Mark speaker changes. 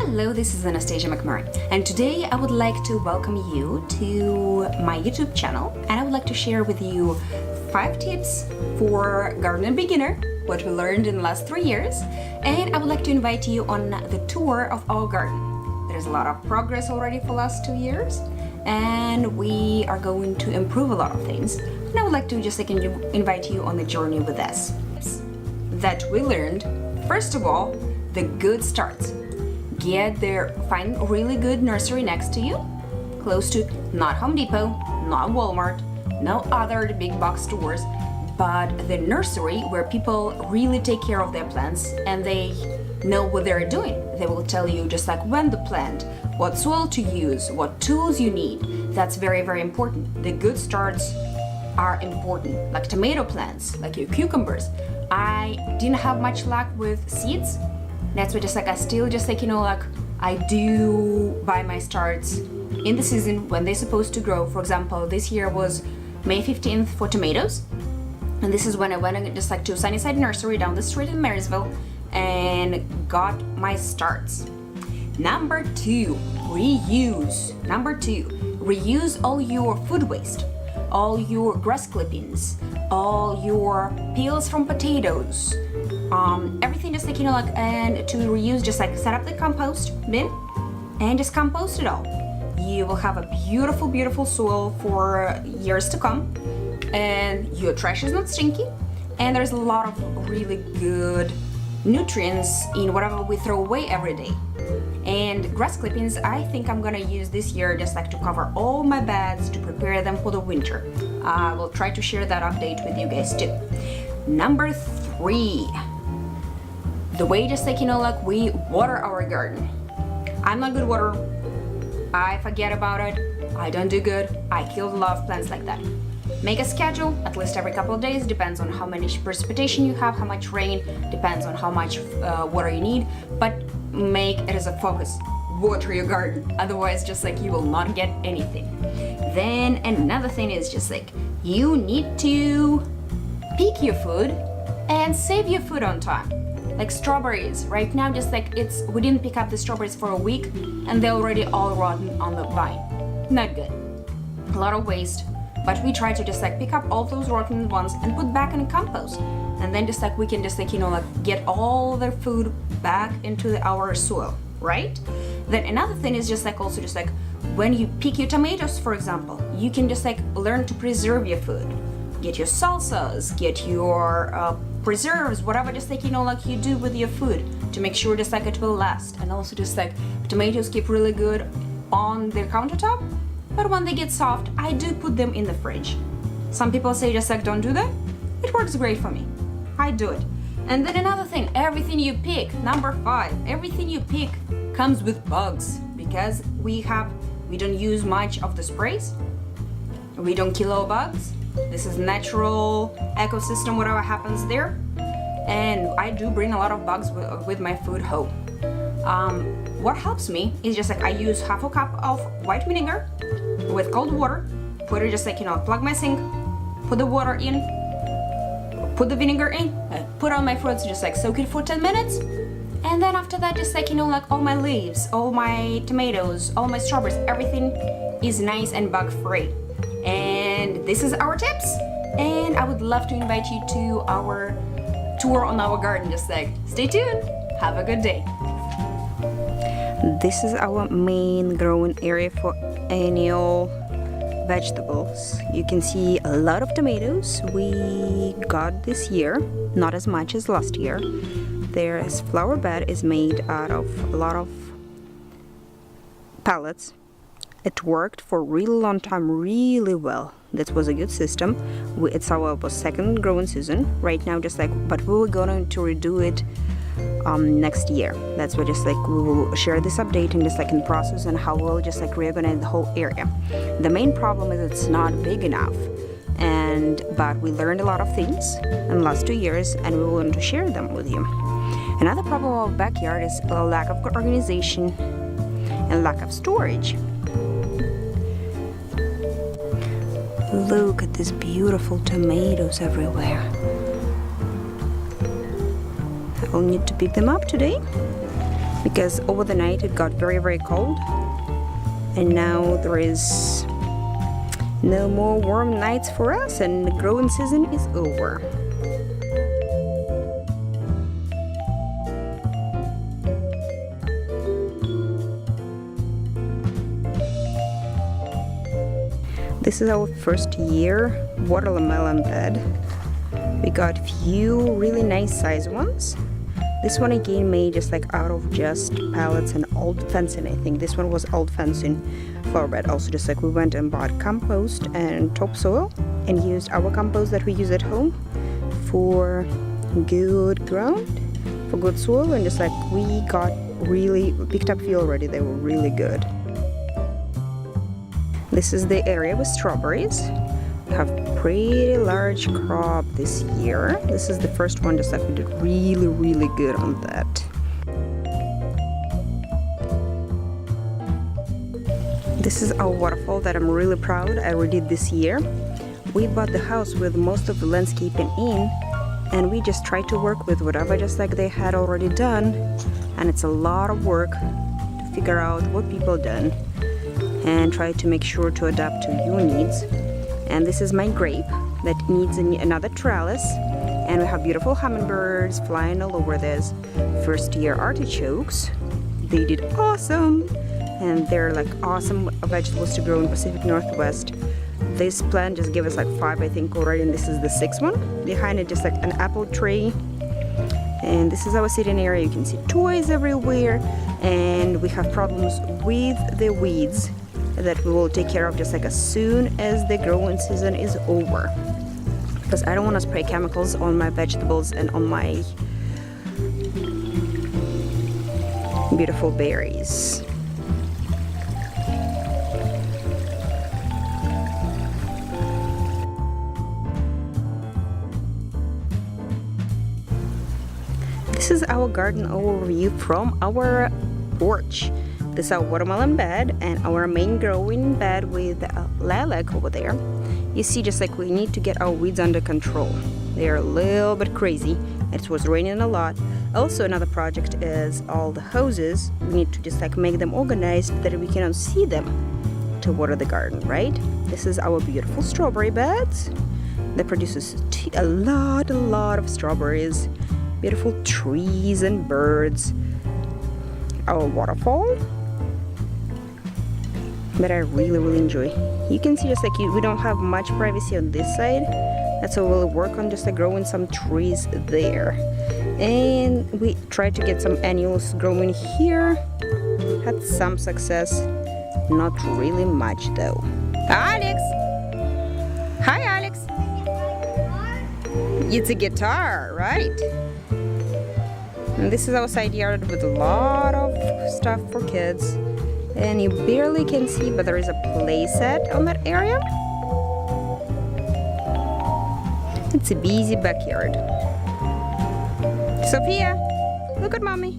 Speaker 1: Hello, this is Anastasia MacMurray, and today I would like to welcome you to my YouTube channel, and I would like to share with you 5 tips for gardening beginner, what we learned in the last 3 years, and I would like to invite you on the tour of our garden. There's a lot of progress already for the last 2 years, and we are going to improve a lot of things, and I would like to just invite you on the journey with us. That we learned, first of all, the good starts. Find a really good nursery next to you, close to not Home Depot, not Walmart, no other big box stores, but the nursery where people really take care of their plants and they know what they're doing. They will tell you just like when to plant, what soil to use, what tools you need. That's very, very important. The good starts are important, like tomato plants, like your cucumbers. I didn't have much luck with seeds. That's why I do buy my starts in the season when they're supposed to grow. For example, this year was May 15th for tomatoes. And this is when I went to Sunnyside Nursery down the street in Marysville and got my starts. Number 2, reuse. Reuse all your food waste, all your grass clippings, all your peels from potatoes, everything and to reuse, set up the compost bin and just compost it all. You will have a beautiful, beautiful soil for years to come, and your trash is not stinky, and there's a lot of really good nutrients in whatever we throw away every day. And grass clippings, I think I'm gonna use this year to cover all my beds to prepare them for the winter. I will try to share that update with you guys too. Number 3, the way we water our garden. I'm not good water. I forget about it. I don't do good. I kill a lot of plants like that. Make a schedule, at least every couple of days, depends on how much precipitation you have, how much rain, depends on how much water you need, but make it as a focus. Water your garden, otherwise you will not get anything. Then another thing is you need to pick your food and save your food on time. Like strawberries, right now we didn't pick up the strawberries for a week and they're already all rotten on the vine. Not good. A lot of waste. But we try to pick up all those rotten ones and put back in compost, and then we can get all their food back into our soil, right? Then another thing is when you pick your tomatoes, for example, you can learn to preserve your food. Get your salsas, get your preserves, whatever you do with your food to make sure it will last. And also tomatoes keep really good on the countertop. But when they get soft, I do put them in the fridge. Some people say don't do that. It works great for me. I do it. And then another thing, everything you pick, number 5, everything you pick comes with bugs, because we don't use much of the sprays. We don't kill our bugs. This is natural ecosystem, whatever happens there. And I do bring a lot of bugs with my food home. What helps me is I use half a cup of white vinegar with cold water, put it plug my sink, put the water in, put the vinegar in, put on my fruits, soak it for 10 minutes, and then after that all my leaves, all my tomatoes, all my strawberries, everything is nice and bug free. And this is our tips, and I would love to invite you to our tour on our garden. Stay tuned. Have a good day. This is our main growing area for annual vegetables. You can see a lot of tomatoes we got this year, not as much as last year. Their flower bed is made out of a lot of pallets. It worked for a really long time, really well. That was a good system. It's our second growing season right now, but we were going to redo it next year. That's why we will share this update and in process and how we'll reorganize the whole area. The main problem is it's not big enough, but we learned a lot of things in the last 2 years, and we want to share them with you. Another problem of our backyard is a lack of organization and lack of storage. Look at these beautiful tomatoes everywhere. I will need to pick them up today. because over the night it got very, very cold, and now there is no more warm nights for us, and the growing season is over. This is our first year watermelon bed. We got few really nice size ones. This one again made just like out of just pallets and old fencing. I think this one was old fencing flower bed. Also, just like we went and bought compost and topsoil and used our compost that we use at home for good ground, for good soil, and just like we got really picked up few already. They were really good. This is the area with strawberries. We have pretty large crop this year. This is the first one, just like we did really, really good on that. This is our waterfall that I'm really proud I redid this year. We bought the house with most of the landscaping in, and we just tried to work with whatever just like they had already done, and it's a lot of work to figure out what people done and try to make sure to adapt to your needs. And this is my grape that needs another trellis, and we have beautiful hummingbirds flying all over this. First year artichokes, they did awesome, and they're like awesome vegetables to grow in Pacific Northwest. This plant just gave us like 5 I think already, and this is the 6th one. Behind it just like an apple tree. And this is our sitting area. You can see toys everywhere, and we have problems with the weeds that we will take care of just like as soon as the growing season is over, because I don't want to spray chemicals on my vegetables and on my beautiful berries. This is our garden overview from our porch. This is our watermelon bed and our main growing bed with lilac over there. You see, just like we need to get our weeds under control. They're a little bit crazy. It was raining a lot. Also, another project is all the hoses. We need to just like make them organized that we cannot see them to water the garden, right? This is our beautiful strawberry beds that produces a lot of strawberries. Beautiful trees and birds. Our waterfall that I really enjoy. You can see just like we don't have much privacy on this side. That's why we'll work on just like growing some trees there. And we tried to get some annuals growing here. Had some success. Not really much though. Alex! Hi Alex! It's a guitar, right? And this is our side yard with a lot of stuff for kids. And you barely can see, but there is a play set on that area. It's a busy backyard. Sophia, look at mommy.